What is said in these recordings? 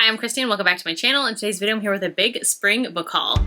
Hi, I'm Christy and welcome back to my channel. In today's video, I'm here with a big spring book haul.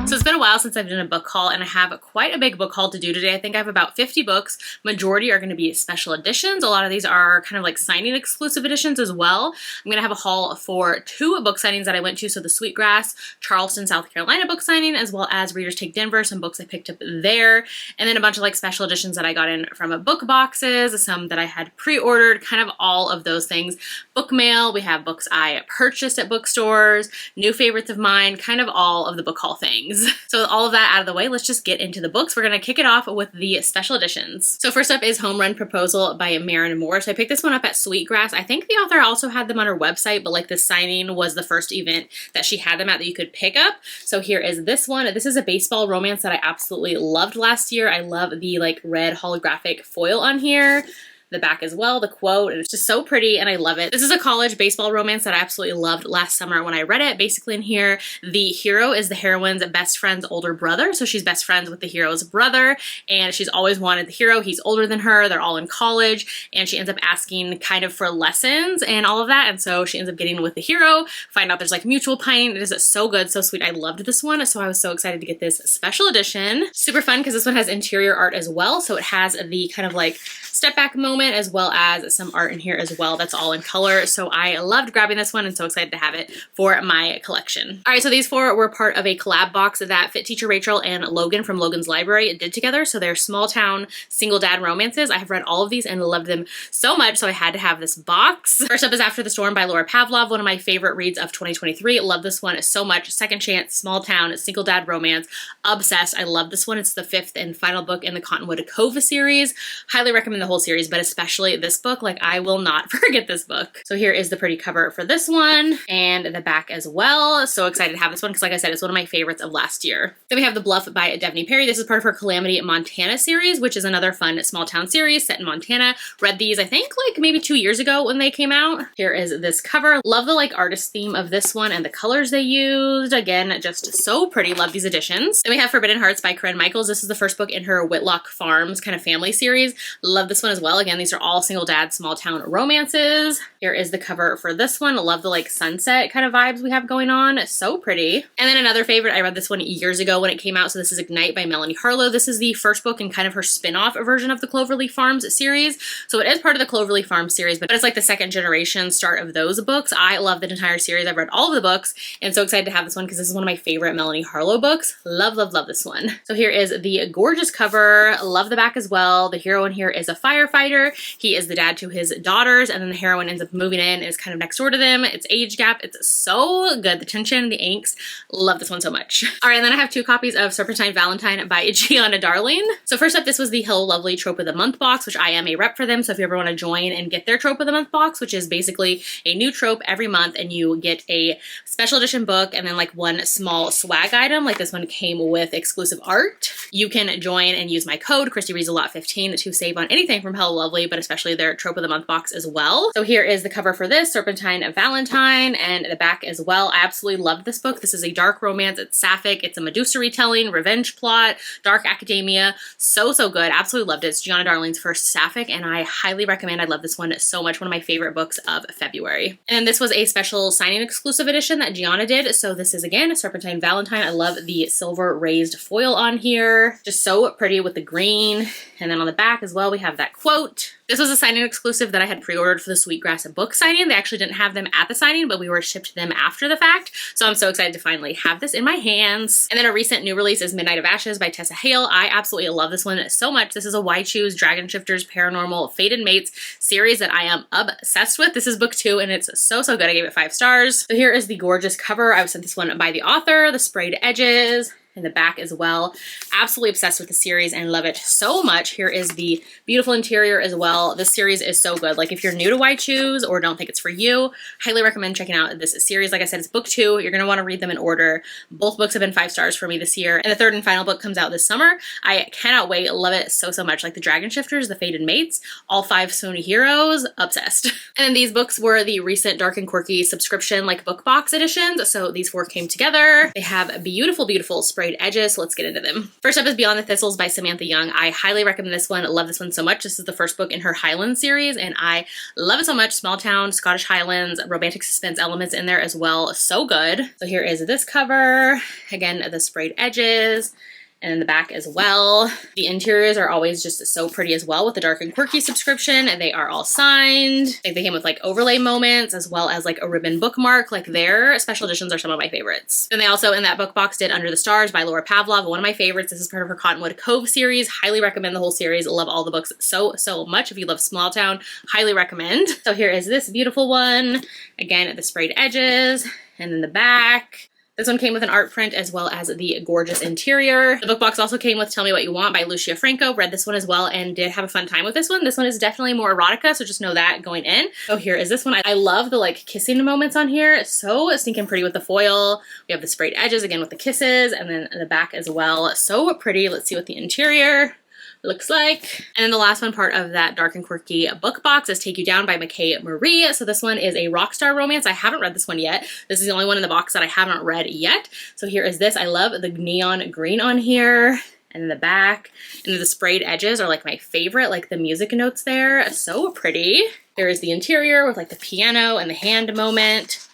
So it's been a while since I've done a book haul and I have quite a big book haul to do today. I think I have about 50 books. Majority are going to be special editions. A lot of these are kind of like signing exclusive editions as well. I'm going to have a haul for 2 book signings that I went to. So the Sweetgrass, Charleston, South Carolina book signing, as well as Readers Take Denver, some books I picked up there. And then a bunch of like special editions that I got in from book boxes, some that I had pre-ordered, kind of all of those things. Book mail, we have books I purchased at bookstores, new favorites of mine, kind of all of the book haul things. So with all of that out of the way, let's just get into the books. We're going to kick it off with the special editions. So first up is Home Run Proposal by Marin Moore. So I picked this one up at Sweetgrass. I think the author also had them on her website, but like the signing was the first event that she had them at that you could pick up. So here is this one. This is a baseball romance that I absolutely loved last year. I love the like red holographic foil on here. The back as well, the quote, and it's just so pretty and I love it. This is a college baseball romance that I absolutely loved last summer when I read it. Basically in here, the hero is the heroine's best friend's older brother. So she's best friends with the hero's brother and she's always wanted the hero. He's older than her. They're all in college and she ends up asking kind of for lessons and all of that. And so she ends up getting with the hero, find out there's like mutual pining. It is so good, so sweet. I loved this one. So I was so excited to get this special edition. Super fun because this one has interior art as well. So it has the kind of like step back moment as well as some art in here as well that's all in color. So I loved grabbing this one and so excited to have it for my collection. All right, so these 4 were part of a collab box that Fit Teacher Rachel and Logan from Logan's Library did together. So they're small town single dad romances. I have read all of these and loved them so much, so I had to have this box. First up is After the Storm by Laura Pavlov, one of my favorite reads of 2023. Love this one so much. Second chance, small town, single dad romance. Obsessed. I love this one. It's the 5th and final book in the Cottonwood Cove series. Highly recommend the whole series, but especially this book. Like, I will not forget this book. So here is the pretty cover for this one and the back as well. So excited to have this one because like I said, it's one of my favorites of last year. Then we have The Bluff by Devney Perry. This is part of her Calamity Montana series, which is another fun small town series set in Montana. Read these, I think, like maybe 2 years ago when they came out. Here is this cover. Love the like artist theme of this one and the colors they used. Again, just so pretty. Love these editions. Then we have Forbidden Hearts by Corinne Michaels. This is the first book in her Whitlock Farms kind of family series. Love this one as well. Again, these are all single dad small town romances. Here is the cover for this one. I love the like sunset kind of vibes we have going on. So pretty. And then another favorite, I read this one years ago when it came out. So this is Ignite by Melanie Harlow. This is the first book in kind of her spin-off version of the Cloverleaf Farms series. So it is part of the Cloverleaf Farms series, but it's like the second generation start of those books. I love the entire series. I've read all of the books and so excited to have this one because this is one of my favorite Melanie Harlow books. Love, love, love this one. So here is the gorgeous cover. Love the back as well. The hero in here is a firefighter. He is the dad to his daughters and then the heroine ends up moving in and is kind of next door to them. It's age gap. It's so good. The tension, the angst. Love this one so much. All right, and then I have 2 copies of Serpentine Valentine by Gianna Darling. So first up, this was the Hello Lovely Trope of the Month box, which I am a rep for them. So if you ever want to join and get their Trope of the Month box, which is basically a new trope every month and you get a special edition book and then like one small swag item, like this one came with exclusive art. You can join and use my code ChristyReadsALot15 to save on anything from Hello Lovely, but especially their Trope of the Month box as well. So here is the cover for this, Serpentine Valentine, and the back as well. I absolutely loved this book. This is a dark romance. It's sapphic. It's a Medusa retelling, revenge plot, dark academia. So, so good. Absolutely loved it. It's Gianna Darling's first sapphic, and I highly recommend. I love this one so much. One of my favorite books of February. And then this was a special signing exclusive edition that Gianna did. So this is, again, Serpentine Valentine. I love the silver raised foil on here. Just so pretty with the green. And then on the back as well, we have that quote. This was a signing exclusive that I had pre-ordered for the Sweetgrass book signing. They actually didn't have them at the signing, but we were shipped them after the fact. So I'm so excited to finally have this in my hands. And then a recent new release is Midnight of Ashes by Tessa Hale. I absolutely love this one so much. This is a Why Choose Dragon Shifters Paranormal Fated Mates series that I am obsessed with. This is book 2 and it's so, so good. I gave it 5 stars. So here is the gorgeous cover. I was sent this one by the author, the sprayed edges, in the back as well. Absolutely obsessed with the series and love it so much. Here is the beautiful interior as well. This series is so good. Like if you're new to Why Choose or don't think it's for you, highly recommend checking out this series. Like I said, it's book 2. You're going to want to read them in order. Both books have been 5 stars for me this year. And the 3rd and final book comes out this summer. I cannot wait. Love it so, so much. Like the Dragon Shifters, the Fated Mates, all 5 Sony heroes, obsessed. And then these books were the recent Dark and Quirky subscription like book box editions. So these 4 came together. They have beautiful, beautiful spray sprayed edges. So let's get into them. First up is Beyond the Thistles by Samantha Young. I highly recommend this one. I love this one so much. This is the first book in her Highlands series and I love it so much. Small town, Scottish Highlands, romantic suspense elements in there as well. So good. So here is this cover. Again, the sprayed edges. And in the back as well. The interiors are always just so pretty as well with the Dark and Quirky subscription, and they are all signed. I think they came with like overlay moments as well as like a ribbon bookmark. Like their special editions are some of my favorites. And they also in that book box did Under the Stars by Laura Pavlov, one of my favorites. This is part of her Cottonwood Cove series. Highly recommend the whole series. Love all the books so much. If you love small town, highly recommend. So here is this beautiful one. Again, the sprayed edges and then the back. This one came with an art print as well as the gorgeous interior. The book box also came with Tell Me What You Want by Lucia Franco. Read this one as well and did have a fun time with this one. This one is definitely more erotica, so just know that going in. So here is this one. I love the like kissing moments on here. It's so stinking pretty with the foil. We have the sprayed edges again with the kisses and then the back as well. So pretty. Let's see what the interior looks like. And then the last one part of that Dark and Quirky book box is Take You Down by McKay Marie. So this one is a rock star romance. I haven't read this one yet. This is the only one in the box that I haven't read yet. So here is this. I love the neon green on here. And in the back, and then the sprayed edges are like my favorite, like the music notes there. So pretty. There is the interior with like the piano and the hand moment.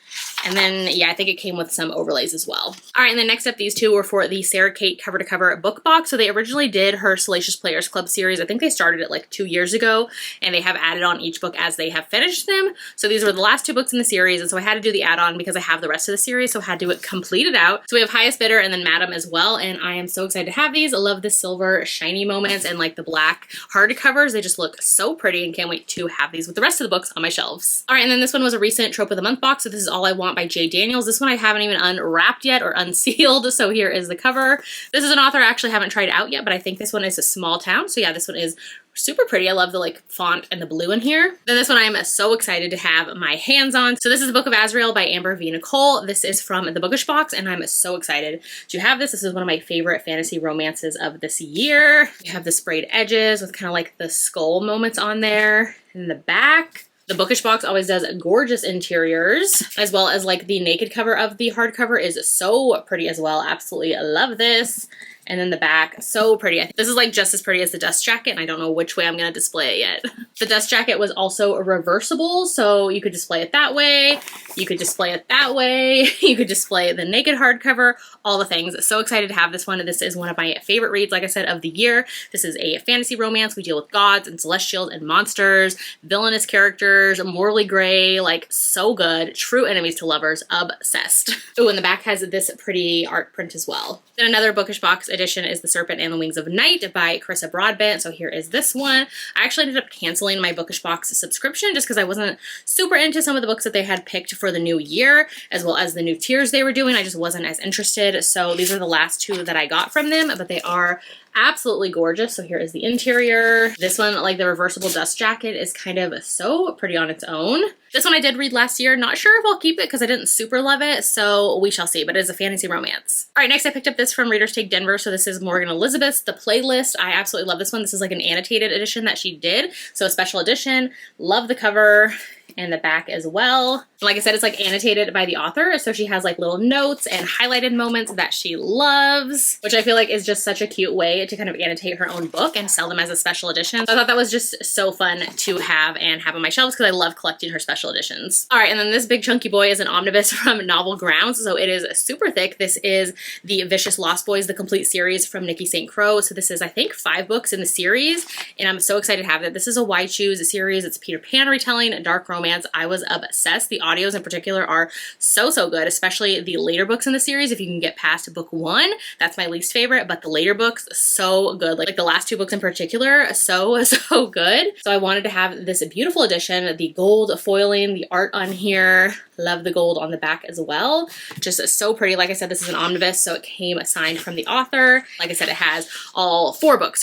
And then, yeah, I think it came with some overlays as well. All right, and then next up, these two were for the Sarah Kate cover to cover book box. So they originally did her Salacious Players Club series. I think they started it like 2 years ago, and they have added on each book as they have finished them. So these were the last 2 books in the series, and so I had to do the add-on because I have the rest of the series, so I had to complete it out. So we have Highest Bidder and then Madam as well, and I am so excited to have these. I love the silver shiny moments and like the black hardcovers. They just look so pretty and can't wait to have these with the rest of the books on my shelves. All right, and then this one was a recent Trope of the Month box. So this is All I Want by J. Daniels. This one I haven't even unwrapped yet or unsealed, so here is the cover. This is an author I actually haven't tried out yet, but I think this one is a small town. So yeah, this one is super pretty. I love the like font and the blue in here. Then this one I am so excited to have my hands on. So this is the Book of Azrael by Amber V. Nicole. This is from the Bookish box and I'm so excited to have this. This is one of my favorite fantasy romances of this year. You have the sprayed edges with kind of like the skull moments on there in the back. The Bookish box always does gorgeous interiors, as well as like the naked cover of the hardcover is so pretty as well. Absolutely love this. And then the back, so pretty. I think this is like just as pretty as the dust jacket, and I don't know which way I'm gonna display it yet. The dust jacket was also reversible, so you could display it that way, you could display it that way, you could display the naked hardcover, all the things. So excited to have this one. This is one of my favorite reads, like I said, of the year. This is a fantasy romance. We deal with gods and celestials and monsters, villainous characters, morally gray, like so good. True enemies to lovers, obsessed. Oh, and the back has this pretty art print as well. Then another Bookish box edition is The Serpent and the Wings of Night by Carissa Broadbent. So here is this one. I actually ended up canceling my Bookish box subscription just because I wasn't super into some of the books that they had picked for the new year, as well as the new tiers they were doing. I just wasn't as interested. So these are the last 2 that I got from them, but they are absolutely gorgeous. So here is the interior. This one, like the reversible dust jacket, is kind of so pretty on its own. This one I did read last year. Not sure if I'll keep it because I didn't super love it, so we shall see, but it is a fantasy romance. All right, next I picked up this from Readers Take Denver. So this is Morgan Elizabeth's The Playlist. I absolutely love this one. This is like an annotated edition that she did, so a special edition. Love the cover and the back as well. Like I said, it's like annotated by the author, so she has like little notes and highlighted moments that she loves, which I feel like is just such a cute way to kind of annotate her own book and sell them as a special edition. So I thought that was just so fun to have and have on my shelves because I love collecting her special editions. All right, and then this big chunky boy is an omnibus from Novel Grounds, so it is super thick. This is the Vicious Lost Boys, the complete series from Nikki St. Crow. So this is, I think, 5 books in the series, and I'm so excited to have that. This is a Why Choose series. It's Peter Pan retelling, dark romance. I was obsessed. The audios in particular are so good, especially the later books in the series. If you can get past book 1, that's my least favorite, but the later books, so good. Like the last 2 books in particular, so good. So I wanted to have this beautiful edition, the gold foiling, the art on here. Love the gold on the back as well. Just so pretty. Like I said, this is an omnibus, so it came signed from the author. Like I said, it has all 4 books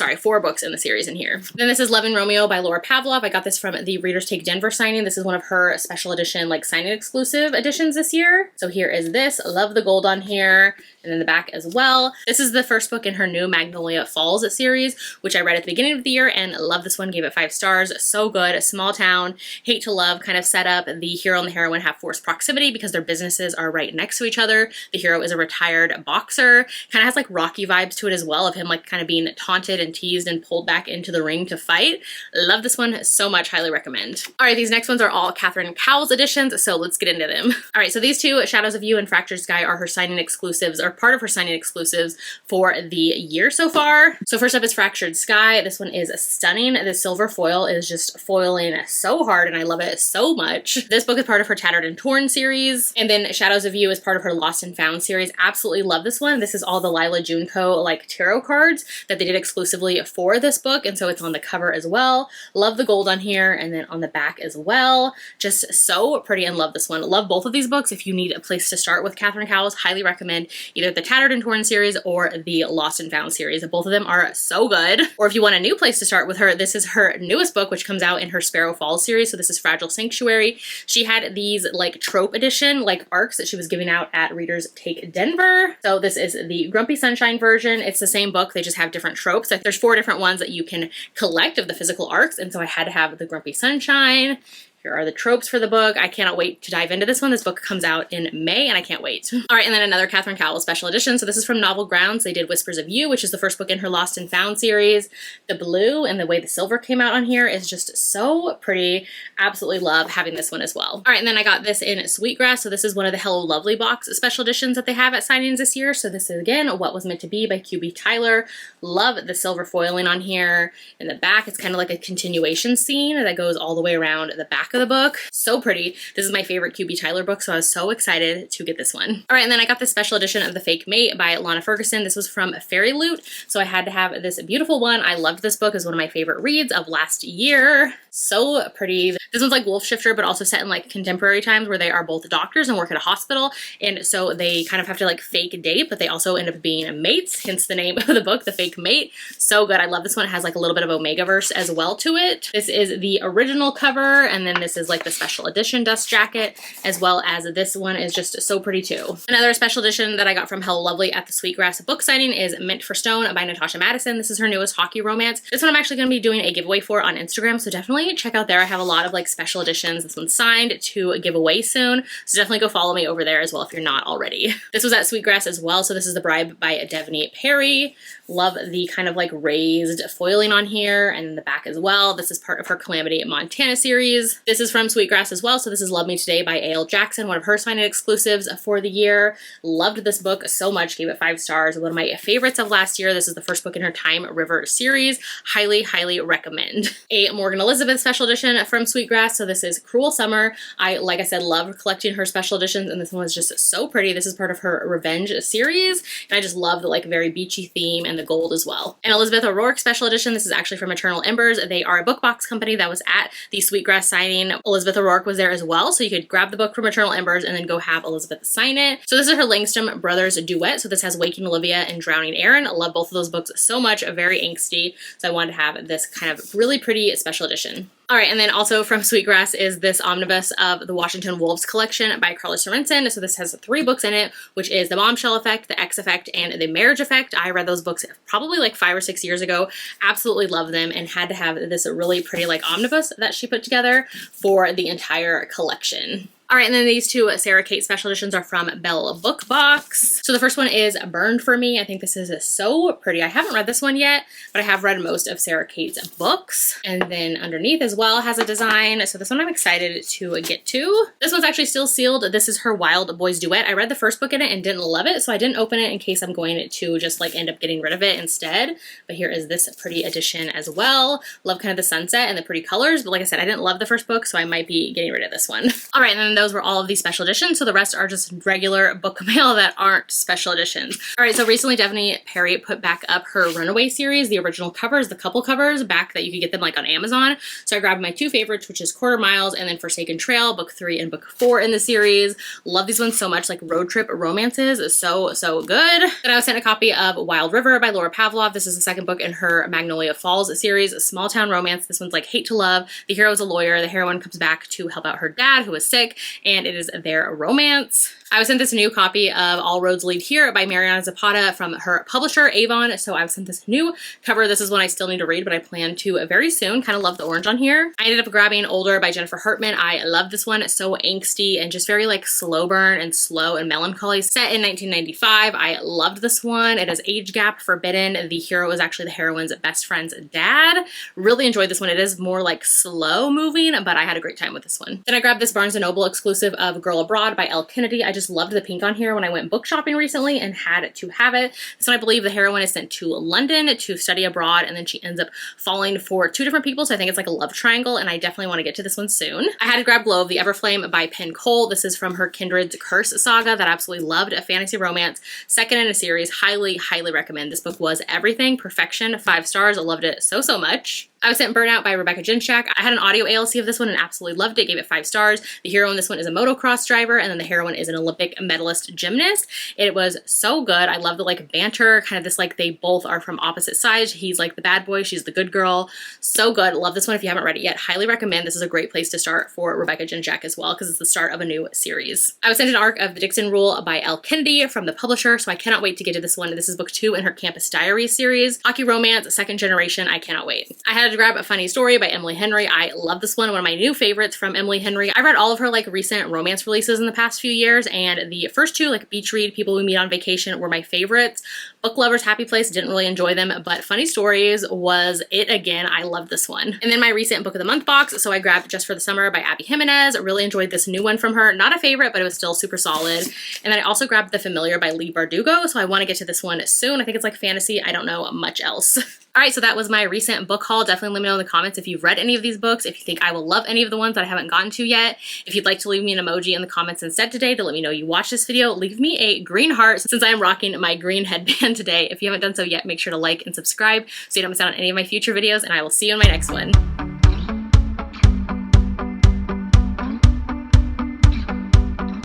in the series in here. Then this is Loving Romeo by Laura Pavlov. I got this from the Readers Take Denver signing. This is one of her special edition, like signing exclusive editions this year. So here is this. Love the gold on here. And then the back as well. This is the first book in her new Magnolia Falls series, which I read at the beginning of the year and love this one. Gave it 5 stars. So good. A small town, hate to love kind of setup. The hero and the heroine have 4 proximity because their businesses are right next to each other. The hero is a retired boxer, kind of has like Rocky vibes to it as well, of him like kind of being taunted and teased and pulled back into the ring to fight. Love this one so much, highly recommend. All right, these next ones are all Catherine Cowles editions, so let's get into them. All right, so these two, Shadows of You and Fractured Sky, are her signing exclusives, or part of her signing exclusives for the year so far. So first up is Fractured Sky. This one is stunning. The silver foil is just foiling so hard and I love it so much. This book is part of her Tattered and Torn series, and then Shadows of You is part of her Lost and Found series. Absolutely love this one. This is all the Lila Junko like tarot cards that they did exclusively for this book, and so it's on the cover as well. Love the gold on here and then on the back as well. Just so pretty and love this one. Love both of these books. If you need a place to start with Catherine Cowles, highly recommend either the Tattered and Torn series or the Lost and Found series. Both of them are so good. Or if you want a new place to start with her, this is her newest book, which comes out in her Sparrow Falls series. So this is Fragile Sanctuary. She had these like trope edition like arcs that she was giving out at Readers Take Denver. So this is the Grumpy Sunshine version. It's the same book, they just have different tropes. Like there's 4 different ones that you can collect of the physical arcs, and so I had to have the Grumpy Sunshine. Here are the tropes for the book. I cannot wait to dive into this one. This book comes out in May and I can't wait. All right, and then another Catherine Cowles special edition. So this is from Novel Grounds. They did Whispers of You, which is the first book in her Lost and Found series. The blue and the way the silver came out on here is just so pretty. Absolutely love having this one as well. All right, and then I got this in Sweetgrass. So this is one of the Hello Lovely box special editions that they have at signings this year. So this is again What Was Meant to Be by QB Tyler. Love the silver foiling on here. In the back, it's kind of like a continuation scene that goes all the way around the back of the book. So pretty. This is my favorite QB Tyler book, so I was so excited to get this one. All right, and then I got this special edition of The Fake Mate by Lana Ferguson. This was from Fairy Loot, so I had to have this beautiful one. I loved this book. It's one of my favorite reads of last year. So pretty. This one's like Wolf Shifter, but also set in like contemporary times where they are both doctors and work at a hospital, and so they kind of have to like fake date, but they also end up being mates, hence the name of the book, The Fake Mate. So good. I love this one. It has like a little bit of Omegaverse as well to it. This is the original cover, and then this is like the special edition dust jacket, as well as this one is just so pretty too. Another special edition that I got from Hello Lovely at the Sweetgrass book signing is Mint for Stone by Natasha Madison. This is her newest hockey romance. This one I'm actually going to be doing a giveaway for on Instagram, so definitely check out there. I have a lot of like special editions. This one's signed to give away soon, so definitely go follow me over there as well if you're not already. This was at Sweetgrass as well, so this is The Bribe by Devney Perry. Love the kind of like raised foiling on here and in the back as well. This is part of her Calamity Montana series. This is from Sweetgrass as well. So this is Love Me Today by A.L. Jackson, one of her signed exclusives for the year. Loved this book so much, gave it 5 stars. One of my favorites of last year. This is the first book in her Time River series. Highly, highly recommend. A Morgan Elizabeth special edition from Sweetgrass. So this is Cruel Summer. Like I said, love collecting her special editions, and this one was just so pretty. This is part of her Revenge series, and I just love the like very beachy theme and the gold as well. And Elizabeth O'Rourke special edition. This is actually from Eternal Embers. They are a book box company that was at the Sweetgrass signing. Elizabeth O'Rourke was there as well, so you could grab the book from Eternal Embers and then go have Elizabeth sign it. So this is her Langston Brothers duet. So this has Waking Olivia and Drowning Aaron. I love both of those books so much, very angsty. So I wanted to have this kind of really pretty special edition. All right, and then also from Sweetgrass is this omnibus of the Washington Wolves collection by Carla Sorensen. So this has 3 books in it, which is The Bombshell Effect, The X Effect, and The Marriage Effect. I read those books probably like 5 or 6 years ago. Absolutely love them, and had to have this really pretty like omnibus that she put together for the entire collection. All right, and then these 2 Sarah Kate special editions are from Belle Book Box. So the first one is Burned for Me. I think this is so pretty. I haven't read this one yet, but I have read most of Sarah Kate's books. And then underneath as well has a design. So this one I'm excited to get to. This one's actually still sealed. This is her Wild Boys duet. I read the first book in it and didn't love it, so I didn't open it in case I'm going to just like end up getting rid of it instead. But here is this pretty edition as well. Love kind of the sunset and the pretty colors, but like I said, I didn't love the first book, so I might be getting rid of this one. All right, and then those were all of these special editions, so the rest are just regular book mail that aren't special editions. All right, so recently Devney Perry put back up her Runaway series, the original covers, the couple covers back that you could get them like on Amazon. So I grabbed my 2 favorites, which is Quarter Miles and then Forsaken Trail, book 3 and book 4 in the series. Love these ones so much, like road trip romances, so good. Then I was sent a copy of Wild River by Laura Pavlov. This is the second book in her Magnolia Falls series, a small town romance. This one's like hate to love. The hero is a lawyer. The heroine comes back to help out her dad who is sick, and it is their romance. I was sent this new copy of All Roads Lead Here by Mariana Zapata from her publisher, Avon, so I was sent this new cover. This is one I still need to read, but I plan to very soon. Kind of love the orange on here. I ended up grabbing Older by Jennifer Hartman. I love this one. It's so angsty and just very like slow burn and slow and melancholy. Set in 1995. I loved this one. It has age gap forbidden. The hero is actually the heroine's best friend's dad. Really enjoyed this one. It is more like slow moving, but I had a great time with this one. Then I grabbed this Barnes & Noble exclusive of Girl Abroad by Elle Kennedy. I just loved the pink on here when I went book shopping recently and had to have it. So I believe the heroine is sent to London to study abroad, and then she ends up falling for two different people. So I think it's like a love triangle, and I definitely want to get to this one soon. I had to grab Glow of the Everflame by Penn Cole. This is from her Kindred's Curse saga that I absolutely loved. A fantasy romance, second in a series. Highly, highly recommend. This book was everything. Perfection. 5 stars. I loved it so, so much. I was sent Burnout by Rebecca Jinchak. I had an audio ALC of this one and absolutely loved it. Gave it 5 stars. The hero in this one is a motocross driver, and then the heroine is an Olympic medalist gymnast. It was so good. I love the like banter, kind of this like they both are from opposite sides. He's like the bad boy, she's the good girl. So good. Love this one. If you haven't read it yet, highly recommend. This is a great place to start for Rebecca Jinchak as well, because it's the start of a new series. I was sent an arc of The Dixon Rule by Elle Kennedy from the publisher, so I cannot wait to get to this one. This is book 2 in her Campus Diaries series. Hockey romance, second generation. I cannot wait. I had to grab A Funny Story by Emily Henry. I love this one of my new favorites from Emily Henry. I read all of her like recent romance releases in the past few years, and the first 2, like Beach Read, People We Meet on Vacation, were my favorites. Book Lovers, Happy Place, didn't really enjoy them, but Funny Stories was it again. I love this one. And then my recent Book of the Month box, so I grabbed Just for the Summer by Abby Jimenez. Really enjoyed this new one from her. Not a favorite, but it was still super solid. And then I also grabbed The Familiar by Leigh Bardugo, so I want to get to this one soon. I think it's like fantasy. I don't know much else. All right, so that was my recent book haul. Definitely let me know in the comments if you've read any of these books, if you think I will love any of the ones that I haven't gotten to yet. If you'd like to leave me an emoji in the comments instead today to let me know you watched this video, leave me a green heart since I am rocking my green headband today. If you haven't done so yet, make sure to like and subscribe so you don't miss out on any of my future videos, and I will see you in my next one.